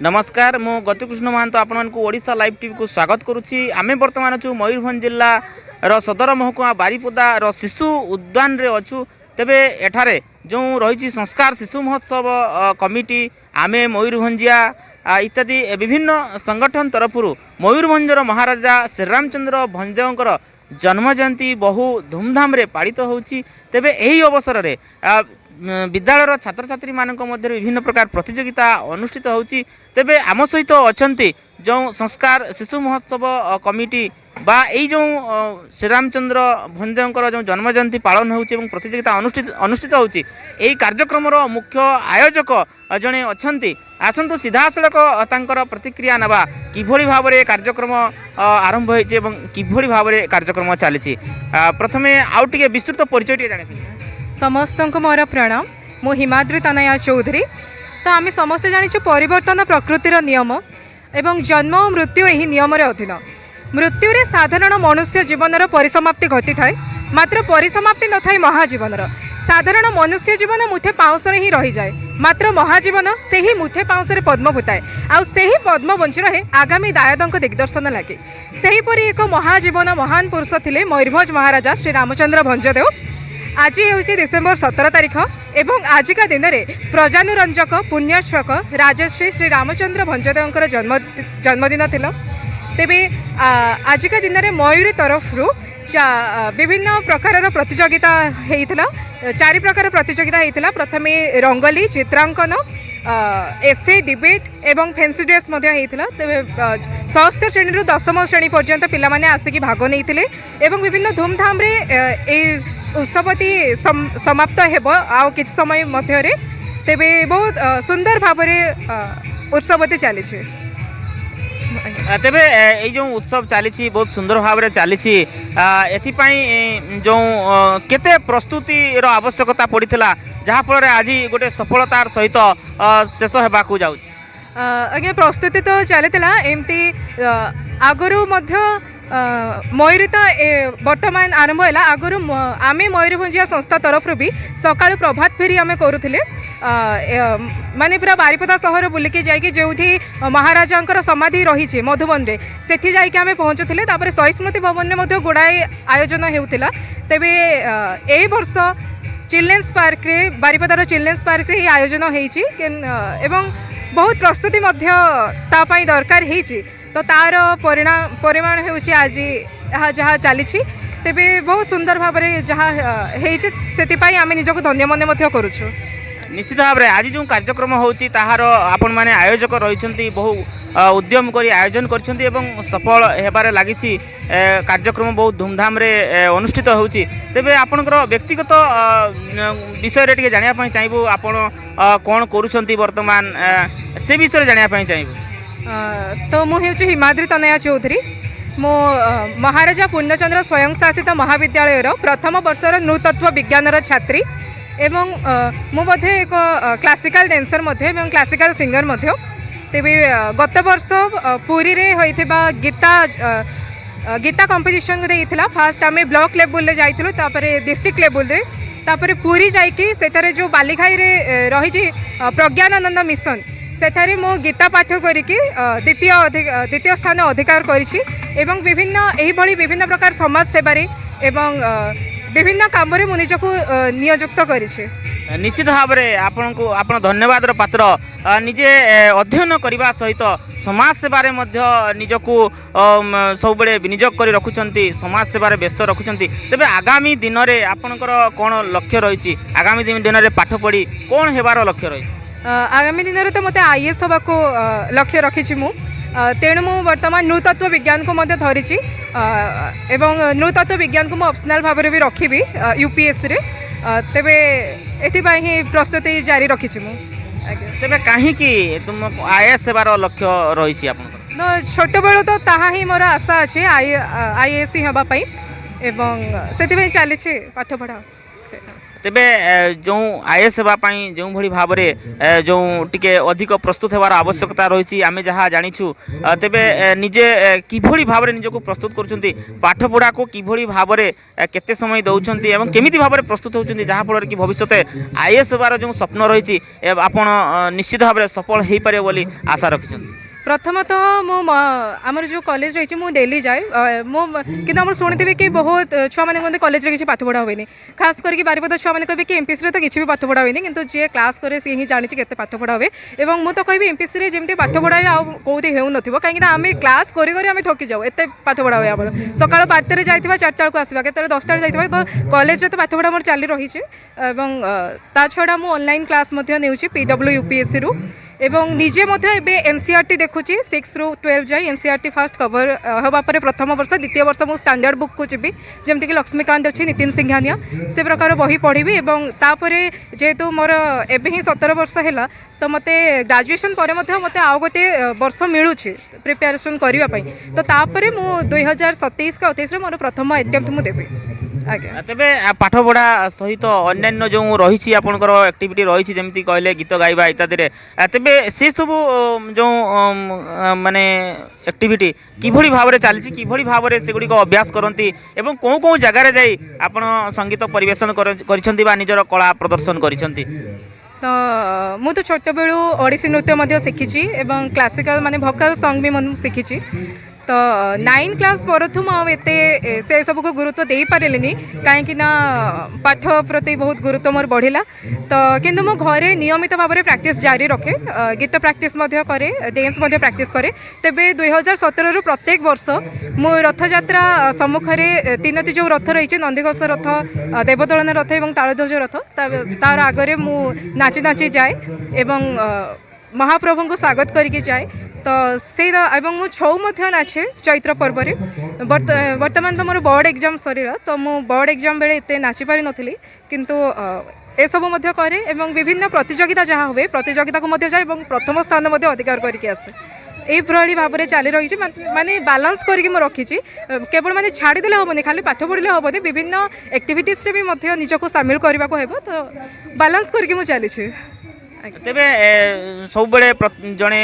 नमस्कार मु गतिकृष्ण महांत आपको ओडिशा लाइव टीवी को स्वागत करुच्ची आम बर्तमान अच्छु मयूरभंज जिला सदर महकुमा बारीपदा शिशु उद्यान रे अच्छु तेबे एठारे जो रही संस्कार शिशु महोत्सव कमिटी आमे मयूरभंजिया इत्यादि विभिन्न संगठन तरफ मयूरभंजर महाराजा श्रीरामचंद्र भंजदेवंकर जन्म जयंती बहु धूमधाम रे पालित होउची। तेबे एही अवसर रे विद्यालय छात्र छात्री मानक मध्य विभिन्न प्रकार प्रतियोगिता अनुष्ठित होउची। तेबे आम सहित अछंती जो संस्कार शिशु महोत्सव कमिटी बा एई जो श्रीरामचंद्र भंजदेवंकर जो जन्म जयंती पालन होउची एवं प्रतियोगिता अनुष्ठित होउची एई कार्यक्रम मुख्य आयोजक जणे अछंती। आसंतु सीधा सड़क तांकर प्रतिक्रिया नबा किभଳି भाबरे कार्यक्रम आरंभ होइचे एवं किभଳି भाबरे कार्यक्रम चली। प्रथमे आउ टिके विस्तृत परिचय टिके जाने समस्त को मोर प्रणाम। मु हिमाद्री तनया चौधरी। तो आम समस्ते जानी परिवर्तन प्रकृतिर नियम एवं जन्म और मृत्यु यही नियम अधीन। मृत्यु रे साधारण मनुष्य जीवन परिसमाप्ति घटी थाए, मात्र परिसमाप्ति न थाए महाजीवन। साधारण मनुष्य जीवन मुठे पाउंस ही रही जाए, मात्र महाजीवन से ही मुठे पाउंस पद्म फुटाए आउ से ही पद्म बंची रहे आगामी दायदों दिग्दर्शन लगे। सेहीपरि एक महाजीवन महान पुरुष थिले मयूरभंज महाराजा श्री रामचंद्र भंजदेव। आज हूँ डिसेम्बर 17 तारिख एवं आजिका दिन में प्रजानुरंजक पुण्यश्लोक राजश्री श्री रामचंद्र भंजदेवंकर जन्मदिन थिला। तेबे आजिका दिन में मयूरी तरफ विभिन्न प्रकार प्रतियोगिता होता 4 प्रकार प्रतियोगिता होता। प्रथमे रंगोली चित्रांकन एसे डिबेट एवं फैंसी ड्रेस तेबे 6ष्ठ श्रेणी रु 10म श्रेणी पर्यंत पिला माने आसिकी भाग नहीं एवं विभिन्न धूमधाम रे उत्सवटी समाप्त हेब आउ किछ समय मध्य रे। तेबे बहुत सुंदर भाव उत्सवटी चली। तेबे ये जो उत्सव चली बहुत सुंदर भाव में चली जो केते प्रस्तुति आवश्यकता पड़ता जहाँफल आज गोटे सफलतार सहित शेष होगा जाऊँ। आज्ञा प्रस्तुति तो चली एमती आगरू मयूरी तो वर्तमान आरंभ है। आगरू आम मयूरभंजिया संस्था तरफ भी सकाल प्रभात फेरी आम करूले माने पूरा बारीपदा सहर बुलिकी जाइए जो महाराजा समाधि रही मधुबन रे सेठी जाइए आम पहुँचुले। तापर सहिष्णुति भवन में गुड़ाए आयोजन होता। तेबे ए वर्ष चिल्ड्रेन्स पार्क रे बारीपदार चिल्ड्रेन्स पार्क रे आयोजन होइछि एवं बहुत प्रस्तुति तापाई दरकार होइछि। तो तार परिमाण होउछि आज जहाँ चली। तेबे बहुत सुंदर भाव में जहाँ होइछि आम निजक धन्य मन करुछु। निश्चित भाव में आज जो कार्यक्रम होउछि ताहार आपण माने आयोजक रहिछंती बहु उद्यम करी आयोजन करछंती एवं सफल हेबारे लागिछि। कार्यक्रम बहुत धूमधाम रे अनुष्ठित होउछि। तेबे आपनकर व्यक्तिगत विषय रे टिके जानिया पई चाहबो आपण कोन करूछंती वर्तमान से विषय रे जानिया पई चाहबो। तो मु हेउछि हिमाद्री तनया चौधरी। मो महाराजा पूर्णचंद्र स्वयं शासित महाविद्यालय प्रथम वर्षर नृतत्व विज्ञान छात्री एवं मुझे एक क्लासिकल डांसर एवं क्लासिकल सिंगर। तेबे गत वर्ष पुरी रे होइथिबा गीता कंपटीशन देइथिला। फास्ट आमे ब्लॉक लेवल रे जाइथिलु, तापरे डिस्ट्रिक्ट लेवल रे, तापरे पुरी जाइकी सेठारे जो बालीघाई रे रही प्रज्ञानानंद मिशन सेठारे मो गीता पाठ करिकी द्वितीय स्थान अधिकार करिछि एवं विभिन्न प्रकार समाज सेवारे एवं विभिन्न काम रे निजक नियुक्त करिछि। निश्चित भाव में आपण धन्यवाद पात्र निजे अध्ययन करने सहित समाज सेवारे निजक सब विनियोग कर रखुंट समाज सेवारे व्यस्त रखुंट। तेबे आगामी दिन में आपणकर कौन लक्ष्य रही? आगामी दिन में पाठ पढ़ी कौन हेबार लक्ष्य रही? आगामी दिन में तो मत आईएएस होगा लक्ष्य रखी मु। तेणु मु वर्तमान नृतत्व विज्ञान को धरी एवं नृतत्व विज्ञान को मु ऑप्शनल भाव में भी रखी यूपीएससी रे। तेबे एथिपाई ही प्रस्तुति जारी रखी मु। तेबे काहे कि तुम आईएएस सेवार लक्ष्य रही आपन? छोट बेलू तो ताहा ही मोर आशा अच्छे आईएएस ही हबा पई एवं सेति चली पाठ पढ़ा। तेबे जो आईएएस हेबा पई जो भली भाबरे जो टिके अधिक प्रस्तुत हेबार आवश्यकता रही आमे जहाँ जानिछु तेबे निजे किभली भाबरे निजको प्रस्तुत करूछंती पाठ पढ़ा को किभली भाबरे केते समय दउछंती एवं केमिति भाबरे प्रस्तुत होउछंती जहाँ फल कि भविष्य आईएएस हेबार जो स्वप्न रही आपण निश्चित भाबरे सफल हेई पारे बोली आशा रखिछंती प्रथमतः मो आमर जो कॉलेज रही मु डेली जाए मो कि आम शुणी कि बहुत छुआ मैंने कहते कॉलेज में किसी पाठ पढ़ा हुए खास करके बारिपदा छुआ मैंने कहे कि एमपीसी तो किसी भी पाठ पढ़ा हुए कि जी क्लास करे सी ही जानी के पाठ पढ़ा हुए और मुझे तो कहि एमपीसी जमी पाठ पढ़ा हुए आउटी हो कहीं आम क्लास करें थकी जाऊ एत पाठ पढ़ा हुए आम सका 12 जाइए 4 को आसवा के 10 जाइए तो कॉलेज तो पाठ पढ़ा मोर चली रही ता छड़ा मुझे ऑनलाइन क्लास नेउछि PW UPSC रु एवं निजे एनसीईआरटी देखुची 6 ରୁ 12 जाए एनसीईआरटी फास्ट कवर हवा पर प्रथम वर्ष द्वितीय वर्ष मु स्टैंडर्ड बुक को जीवी जमीक लक्ष्मीकांत अच्छी नितिन सिंघानिया से प्रकार बही पढ़ी और तापर जेहेतु मोर एबे ही 17 वर्ष है तो मते ग्रेजुएशन पर मते आउ गोटे वर्ष मिलूँ प्रिपेरेसन करने तो तापर मु 2027 का 28 मोर प्रथम अटेम्प्ट मु देबी आज्ञा तेबे पाठ पढ़ा सहित अन्यान्य जो रही आपंकर एक्टिविटी रही जमी कहले गीत गाइबा इत्यादि तेबे से सब जो माने एक्टिविटी किभली भाव में चलती किभली भाव में सेगुड़ी अभ्यास करती एवं कौ कौ जगार जाई आपण संगीत परिवेशन करिसेंती बा निजर कला प्रदर्शन करिसेंती तो मु तो छोट बेलू ओडिसी नृत्य शिखी एवं क्लासिकल माने भोकल सॉन्ग भी शिखी तो 9 क्लास परठू मुझे से सब को गुरुत्व दे पारे कहीं पाठ प्रति बहुत गुरुत्व मोर बढ़ला तो किंतु मो घरे नियमित भाव में प्रैक्टिस जारी रखे गीत प्रैक्टिस करे डांस प्रैक्टिस करे तेबे 2017 रु प्रत्येक वर्ष मु रथयात्रा सम्मुखें 3टी जो रथ रही नंदीघोष रथ देवदलन रथ और तालध्वज रथ तार आगे मु नाची नाची जाए एवं महाप्रभु को स्वागत करके जाए तो से मु छौ नाचे चैत्र पर्व बर्तमान तो मोर बोर्ड एग्जाम सरीला तो मु बोर्ड एग्जाम बेले एते नाची पारि नथिली किंतु ए सब करे एवं विभिन्न प्रतियोगिता जहाँ हुए प्रतियोगिता को जाए और प्रथम स्थान अधिकार करके आसे यही प्रणाली भाव में चली रही माने बालांस करके मुझे रखी केवल माने छाड़ीदे हेनी खाली पाठ पढ़ले हेनी विभिन्न एक्टिविटीज भी निजक सामिल करने को हेब तो बालांस करके मुझे चली तेबे सब जड़े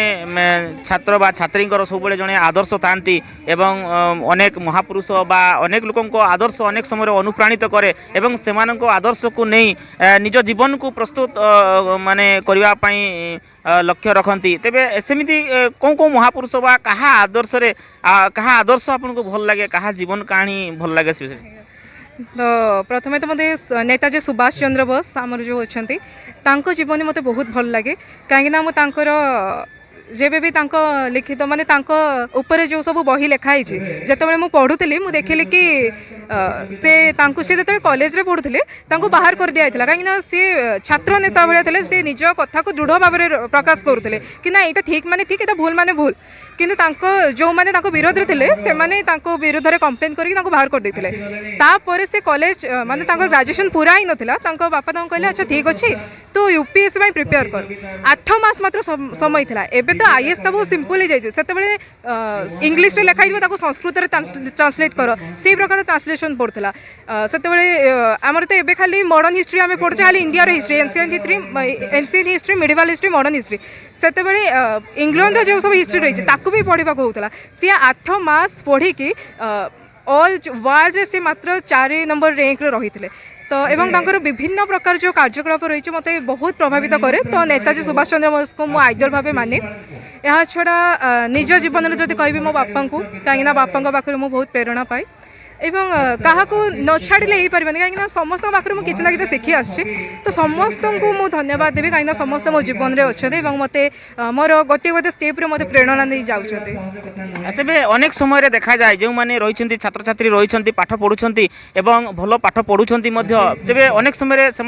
छात्र बा छात्री सब जड़े आदर्श थांती एवं अनेक महापुरुष बा अनेक लोक आदर्श अनेक समय अनुप्राणित करे एवं सेमान आदर्श को नहीं निज जीवन को प्रस्तुत माने करने लक्ष्य रखती तेबे सेमिति कौन कौन महापुरुष बा कहा आदर्श आपन को भल लगे कहा जीवन कहानी भल लगे से तो प्रथमे तो मते नेताजी सुभाष चंद्र बोस आमर जो अच्छा जीवन मते बहुत भल लगे कहीं जेबे भी लिखित माने ऊपर जो सब बही लिखाई जिते मुझे पढ़ुली मुझे देखिली कि से जो कॉलेज रे पढ़ुले बाहर कर दिया कहीं सी छात्र नेता भाया सी निज कथा को दृढ़ भाव में प्रकाश करुले कि ना यहाँ ठीक माने ठीक ये भूल माने भूल किंतु जो माने विरोध थे से विरोध में कंप्लेन करके बाहर कर देते तापर से कॉलेज माने ग्रेजुएशन पूरा ही नाला बापा कहले अच्छा ठीक अच्छे तो यूपीएससी प्रिपेयर कर 8 मास मात्र समय था एबे तो आईएएस तो बहुत सिंपल ही जाइए से इंग्लीश रे लिखाई संस्कृत में ट्रांसलेट कर से प्रकार ट्रांसलेशन पड़ता से आमर तो एबे खाली मॉडर्न हिस्ट्री आम पढ़े खाली India history ancient history medieval history modern history से इंग्लैंड जो सब हिस्ट्री रही भी पढ़ा होता सी 8 मास पढ़ी ऑल वर्ल्ड रे से मात्र 4 नंबर रैंक रही तो एवं तांकर विभिन्न प्रकार जो कार्यकलाप रही मते बहुत प्रभावित करे तो नेताजी सुभाष चंद्र बोस को मो आइडल भाव माने यह छड़ा निज जीवन में जब कहि मो बापा को कहीं बापा पाखे मुझे बहुत प्रेरणा पाए एवं क्या न छाड़े हो पारे कहीं समस्त पाखे मुझे किसी ना कि शिखी आसी तो समस्त को मुझे धन्यवाद देवी कहीं समस्त मो जीवन में अच्छा मत मोर गोटे गोटे स्टेप्रे मत प्रेरणा नहीं जाऊँच तेबे अनेक समय देखा जाए जो मैंने रही छात्र छात्री रही पाठ पढ़ुंट एवं भल पाठ पढ़ुंट तेबे अनेक समय से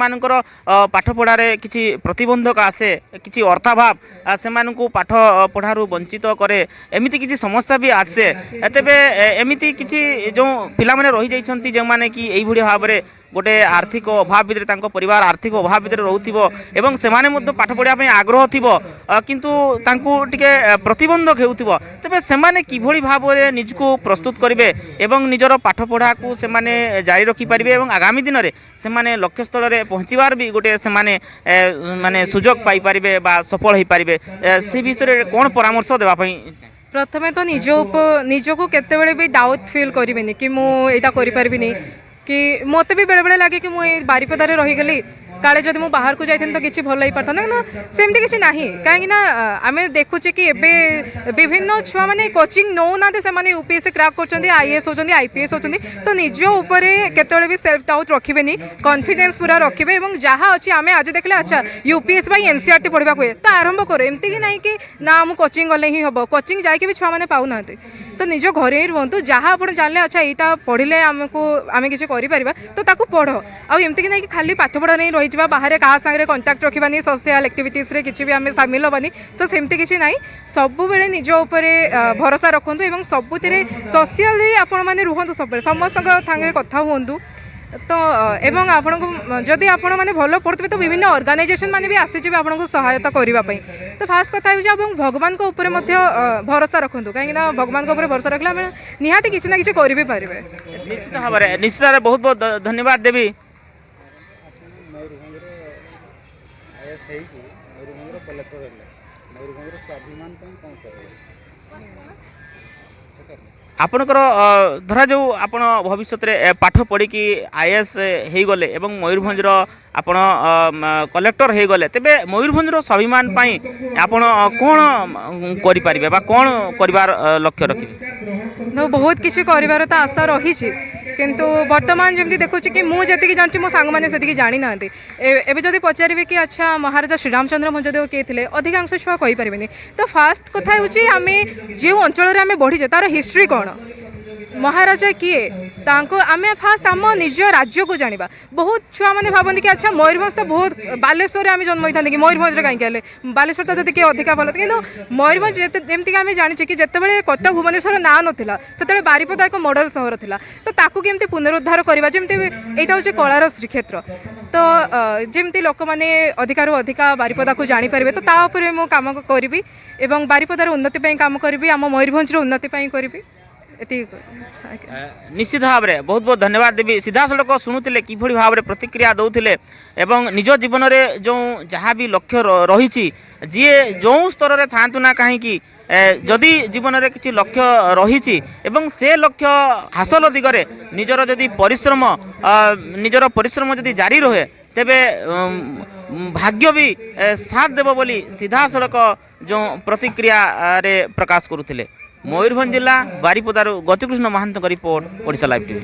पाठ पढ़ारे किसी प्रतिबंधक आसे किसी अर्थाभाव से पाठ पढ़ारू वंचित करे एमती किसी समस्या भी आसे तेबे एमती किसी जो ପିଲାମାନେ ରହିଯାଇଛନ୍ତି ଯେଉଁମାନେ କି ଏଇଭଳି ଭାବରେ ଗୋଟେ ଆର୍ଥିକ ଅଭାବ ଭିତରେ ତାଙ୍କ ପରିବାର ଆର୍ଥିକ ଅଭାବ ଭିତରେ ରହୁଥିବ ଏବଂ ସେମାନେ ମଧ୍ୟ ପାଠ ପଢ଼ିବା ପାଇଁ ଆଗ୍ରହ ଥିବ କିନ୍ତୁ ତାଙ୍କୁ ଟିକେ ପ୍ରତିବନ୍ଧକ ହେଉଥିବ ତେବେ ସେମାନେ କିଭଳି ଭାବରେ ନିଜକୁ ପ୍ରସ୍ତୁତ କରିବେ ଏବଂ ନିଜର ପାଠପଢ଼ାକୁ ସେମାନେ ଜାରି ରଖିପାରିବେ ଏବଂ ଆଗାମୀ ଦିନରେ ସେମାନେ ଲକ୍ଷ୍ୟସ୍ଥଳରେ ପହଞ୍ଚିବାର ବି ଗୋଟେ ସେମାନେ ମାନେ ସୁଯୋଗ ପାଇପାରିବେ ବା ସଫଳ ହୋଇପାରିବେ ସେ ବିଷୟରେ କ'ଣ ପରାମର୍ଶ ଦେବା ପାଇଁ प्रथमे तो निजको केतेबेले भी डाउट फील करेनि कि मुझा करें कि मत भी बेले बेले लगे कि मुझे बारिपदार रहीगली काले जब मुझे बाहर को जाती तो किसी भल हो पाता ना सेमती किसी ना कहीं आम देखुचे कि एवं विभिन्न छुआ मैंने कोचिंग नौ ना से यूपीएससी क्रैक कर आईएएस होती आईपीएस होती तो निज उपर केतबेले भी सेल्फ डाउट रखिए कॉन्फिडेंस पूरा रखिए और जहाँ अच्छी आम आज देखले अच्छा यूपीएससी भाई एनसीईआरटी पढ़ा हुए तो आरंभ कर एमती कि नहीं कि ना आम कोचिंग गले ही हम कोचिंग जाकि भी छुआ मैंने पाऊना तो निज घरे ही रुहतु जहाँ आप जानले अच्छा यहाँ पढ़ले आमको आम किसी कर तो ताकू पढ़ आमती कि नहीं कि खाली पाठ पढ़ा नहीं रही बाहर क्या सागर कंटाक्ट रखानी सोशल एक्टिविटीज रे किसी भी आम सामिल हबानी तो सेमती किसी ना सब बेले निज उपर भरोसा रखु और सबुति सोशल आपण मैंने रुहतु सब समस्त थांगे कथा हूँ तो एवं आपण को जदि आपण मैंने भल पढ़ुवे तो विभिन्न ऑर्गेनाइजेशन माने भी आसी आपको सहायता करने तो फास्ट कथा हो भगवान को ऊपर भरोसा रखु कहीं भगवान को ऊपर भरोसा रखले आम निहाती किसी ना किसी कर भी पारे निश्चित भाव में निश्चित बहुत बहुत धन्यवाद देवी आपणकर धरा जो आपण भविष्य में पाठ पढ़ी आईएएस हो गले एवं मयूरभंजर आपण कलेक्टर हो गले तेबे मयूरभंजर स्वाभिमान पाई आपण कौन करें कौन कर लक्ष्य रखिए तो बहुत किसी कर आशा रही किंतु वर्तमान जमी देखुँ कि मुझे जानती मो सांग मैंने से जानी ना एवं जब पचारे कि अच्छा महाराजा श्रीरामचंद्र भंजदेव किए थे अधिकांश छुआ कहींपारे तो फास्ट कथा आम जो अंचल आम बढ़ीचे तार हिस्ट्री कौन महाराजा किए तांको आमे फास्ट आम निज राज्य को जानिबा बहुत छुआ मैंने भावती कि अच्छा मयूरभंज तो बहुत बालेश्वर आम जन्म होता कि मयूरभंज कहीं बालेश्वर तो देखिए अधिका भल कि मयूरभंज जमीक आम जाने कि जितेबाला कटक भुवनेश्वर ना नाला से बारिपदा एक मॉडल सहर था तो ताकू केमती पुनरुद्धार करवा जमी यहाँ हूँ कलार श्रीक्षेत्र तो जमती लोक मैंने अधिकार अधिका बारिपदा को जानीपारे तो तापर मु कम करी एवं बारिपदार उन्नति कम करी आम मयूरभंजर उन्नति करी निश्चित भाव में बहुत बहुत धन्यवाद देवी सीधा सड़क शुणुते किभली भाव में प्रतिक्रिया दौले एवं निज जीवन में जो जहाँ भी लक्ष्य रही जी जो स्तर में था ना कहीं जदि जीवन में किसी लक्ष्य रही से लक्ष्य हासिल दिगरे निजर जदि निजर परिश्रम जदि जारी रहे तेबे भाग्य भी साथ देव बोली सीधा सड़क जो प्रतिक्रिया रे प्रकाश करुले मयूरभंज जिला बारिपदार गतिकृष्ण महांत रिपोर्ट ओडिशा लाइव टीवी।